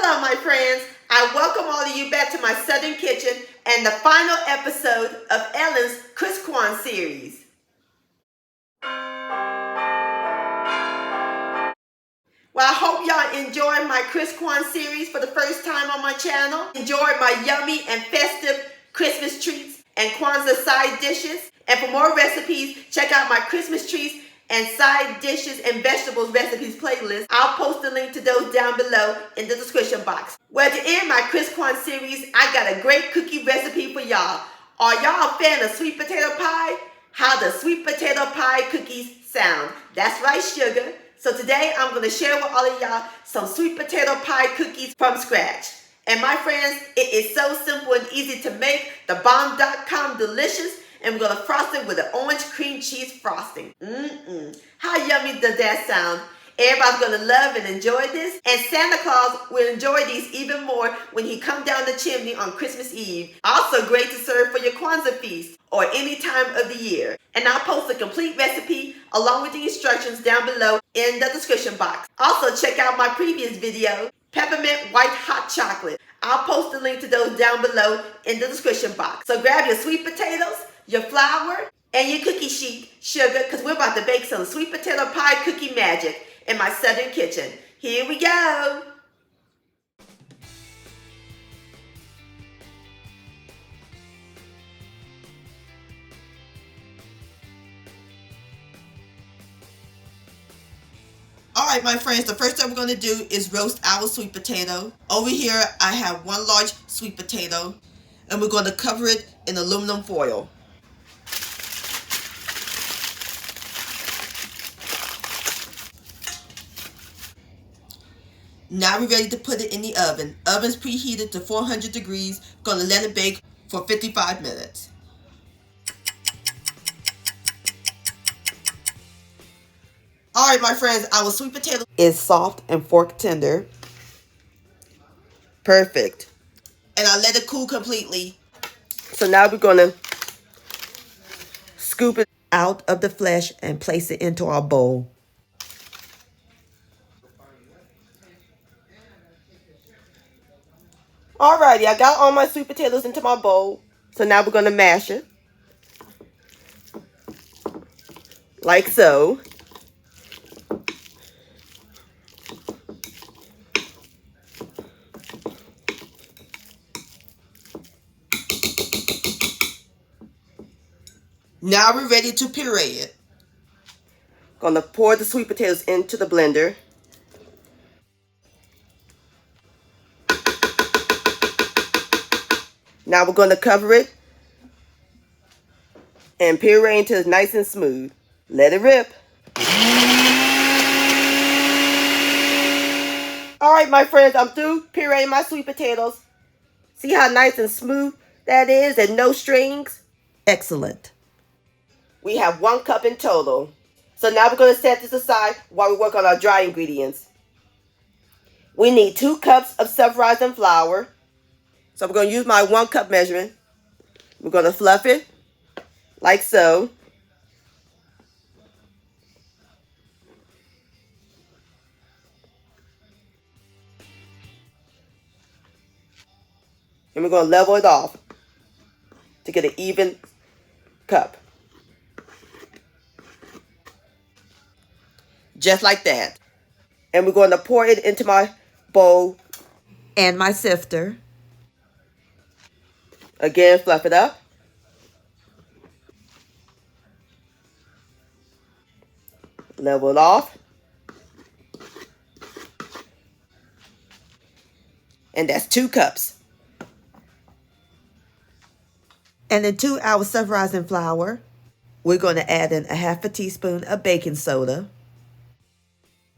Hello, my friends. I welcome all of you back to my Southern Kitchen and the final episode of Ellen's ChristKwan Series. Well, I hope y'all enjoyed my ChristKwan Series for the first time on my channel. Enjoyed my yummy and festive Christmas treats and Kwanzaa side dishes. And for more recipes, check out my Christmas treats and side dishes and vegetables recipes playlist. I'll post the link to those down below in the description box. Well, to end my ChristKwan series, I got a great cookie recipe for y'all. Are y'all a fan of sweet potato pie? How the sweet potato pie cookies sound. That's right, sugar. So today I'm going to share with all of y'all some sweet potato pie cookies from scratch. And my friends, it is so simple and easy to make. The bomb.com delicious. And we're going to frost it with an orange cream cheese frosting. How yummy does that sound? Everybody's going to love and enjoy this. And Santa Claus will enjoy these even more when he comes down the chimney on Christmas Eve. Also great to serve for your Kwanzaa feast or any time of the year. And I'll post a complete recipe along with the instructions down below in the description box. Also check out my previous video, Peppermint White Hot Chocolate. I'll post the link to those down below in the description box. So grab your sweet potatoes, your flour, and your cookie sheet, sugar, because we're about to bake some sweet potato pie cookie magic in my Southern kitchen. Here we go. All right, my friends, the first thing we're going to do is roast our sweet potato. Over here, I have one large sweet potato, and we're going to cover it in aluminum foil. Now we're ready to put it in the oven. Oven's preheated to 400 degrees. Gonna let it bake for 55 minutes. All right, my friends, our sweet potato is soft and fork tender. Perfect. And I let it cool completely. So now we're gonna scoop it out of the flesh and place it into our bowl. Alrighty, I got all my sweet potatoes into my bowl. So now we're going to mash it. Like so. Now we're ready to puree it. Gonna pour the sweet potatoes into the blender. Now we're going to cover it and puree until it's nice and smooth. Let it rip. All right, my friends, I'm through pureeing my sweet potatoes. See how nice and smooth that is and no strings? Excellent. We have 1 cup in total. So now we're going to set this aside while we work on our dry ingredients. We need 2 cups of self-rising flour. So I'm going to use my 1 cup measurement. We're going to fluff it like so. And we're going to level it off to get an even cup. Just like that. And we're going to pour it into my bowl and my sifter. Again, fluff it up. Level it off. And that's 2 cups. And into our self-rising flour, we're going to add in a ½ teaspoon of baking soda.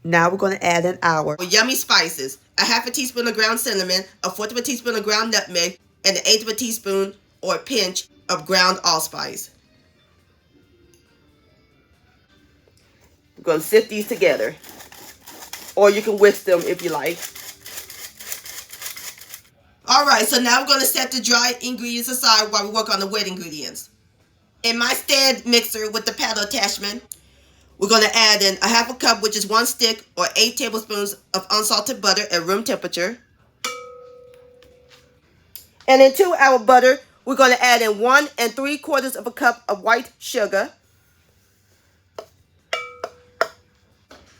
Now we're going to add in our yummy spices. A ½ teaspoon of ground cinnamon, a 1/4 teaspoon of ground nutmeg, and an 1/8 teaspoon or a pinch of ground allspice. We're going to sift these together. Or you can whisk them if you like. Alright, so now we're going to set the dry ingredients aside while we work on the wet ingredients. In my stand mixer with the paddle attachment, we're going to add in a ½ cup, which is 1 stick or 8 tablespoons of unsalted butter at room temperature. And into our butter, we're going to add in 1 3/4 cup of white sugar.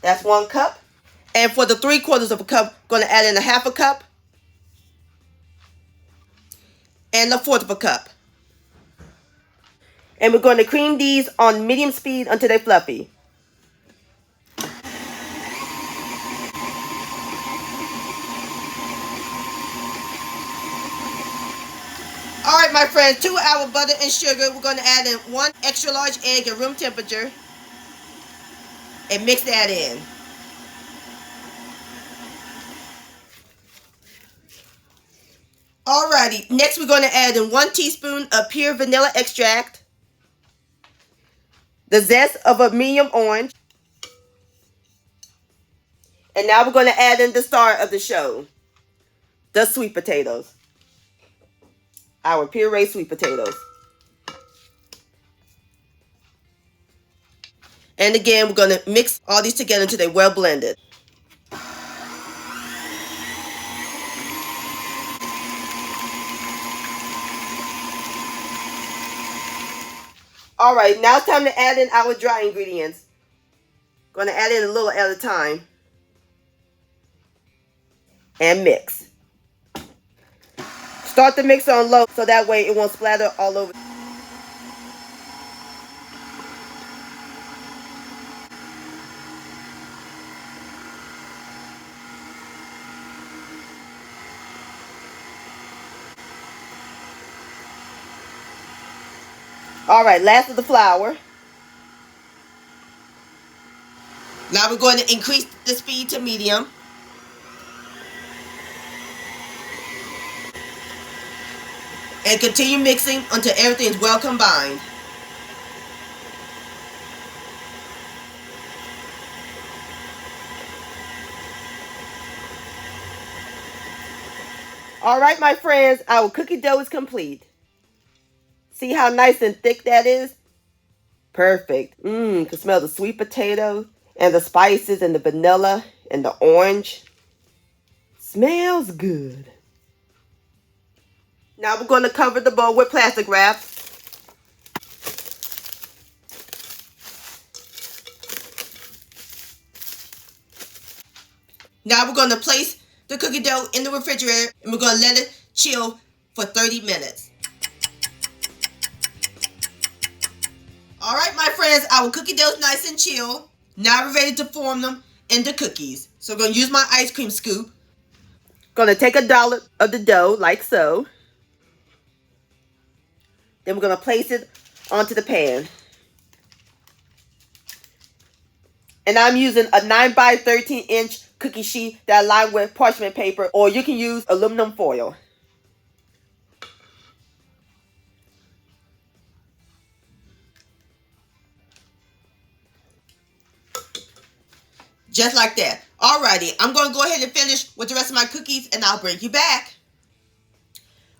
That's 1 cup. And for the 3/4 cup, going to add in a 1/2 cup and a 1/4 cup. And we're going to cream these on medium speed until they're fluffy. Alright, my friends, to our butter and sugar, we're going to add in 1 extra large egg at room temperature and mix that in. Alrighty, next we're going to add in 1 teaspoon of pure vanilla extract, the zest of a medium orange, and now we're going to add in the star of the show, the sweet potatoes. Our puree sweet potatoes. And again, we're going to mix all these together until they're well blended. Alright, now it's time to add in our dry ingredients. Going to add in a little at a time. And mix. Start the mix on low so that way it won't splatter all over. Alright, last of the flour. Now we're going to increase the speed to medium. And continue mixing until everything is well combined. Alright, my friends, our cookie dough is complete. See how nice and thick that is? Perfect. You can smell the sweet potato and the spices and the vanilla and the orange. Smells good. Now we're going to cover the bowl with plastic wrap. Now we're going to place the cookie dough in the refrigerator and we're going to let it chill for 30 minutes. Alright, my friends, our cookie dough is nice and chill. Now we're ready to form them into cookies. So I'm going to use my ice cream scoop. Going to take a dollop of the dough like so. Then we're going to place it onto the pan. And I'm using a 9 by 13 inch cookie sheet that I lined with parchment paper, or you can use aluminum foil. Just like that. Alrighty, I'm going to go ahead and finish with the rest of my cookies and I'll bring you back.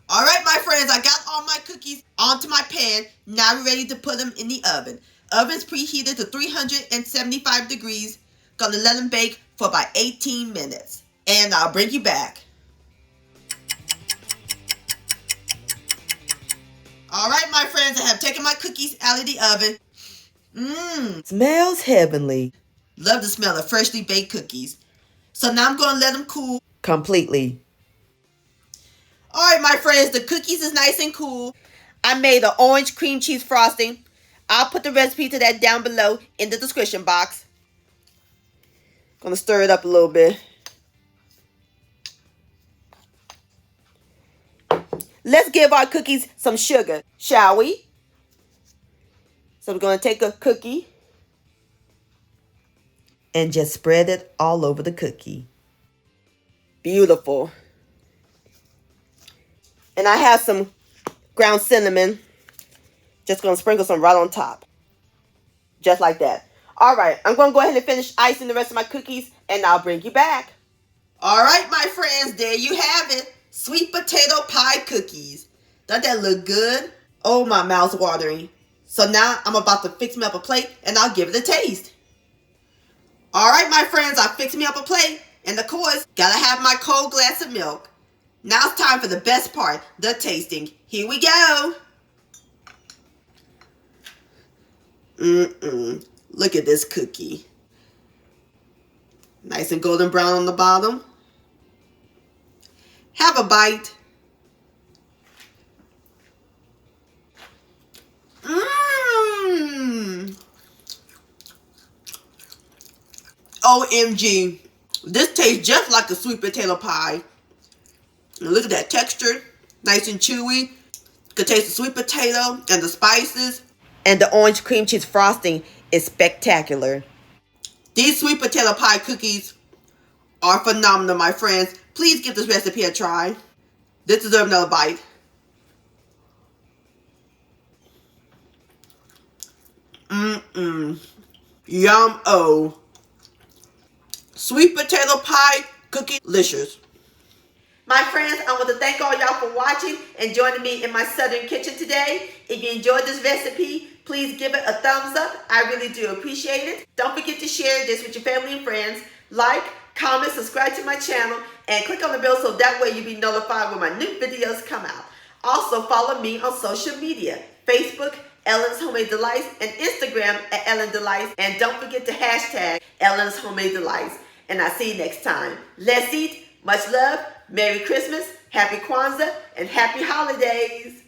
Alright, my friends, I got all my cookies onto my pan. Now we're ready to put them in the oven. Oven's preheated to 375 degrees. Gonna let them bake for about 18 minutes. And I'll bring you back. Alright, my friends, I have taken my cookies out of the oven. Smells heavenly. Love the smell of freshly baked cookies. So now I'm gonna let them cool completely. Alright, my friends, the cookies is nice and cool. I made an orange cream cheese frosting. I'll put the recipe to that down below in the description box. Gonna stir it up a little bit. Let's give our cookies some sugar, shall we? So we're gonna take a cookie and just spread it all over the cookie. Beautiful. And I have some ground cinnamon. Just going to sprinkle some right on top. Just like that. Alright, I'm going to go ahead and finish icing the rest of my cookies and I'll bring you back. Alright, my friends, there you have it. Sweet potato pie cookies. Doesn't that look good? Oh, my mouth's watering. So now I'm about to fix me up a plate and I'll give it a taste. Alright, my friends, I fixed me up a plate. And of course, gotta have my cold glass of milk. Now it's time for the best part, the tasting. Here we go. Look at this cookie. Nice and golden brown on the bottom. Have a bite. OMG. This tastes just like a sweet potato pie. And look at that texture. Nice and chewy. You can taste the sweet potato and the spices. And the orange cream cheese frosting is spectacular. These sweet potato pie cookies are phenomenal, my friends. Please give this recipe a try. This deserves another bite. Yum-o. Sweet potato pie cookie-licious. My friends, I want to thank all y'all for watching and joining me in my southern kitchen today. If you enjoyed this recipe, please give it a thumbs up. I really do appreciate it. Don't forget to share this with your family and friends. Like, comment, subscribe to my channel, and click on the bell so that way you'll be notified when my new videos come out. Also, follow me on social media, Facebook, Ellen's Homemade Delights, and Instagram at Ellen Delights. And don't forget to hashtag Ellen's Homemade Delights. And I'll see you next time. Let's eat. Much love. Merry Christmas. Happy Kwanzaa. And happy holidays.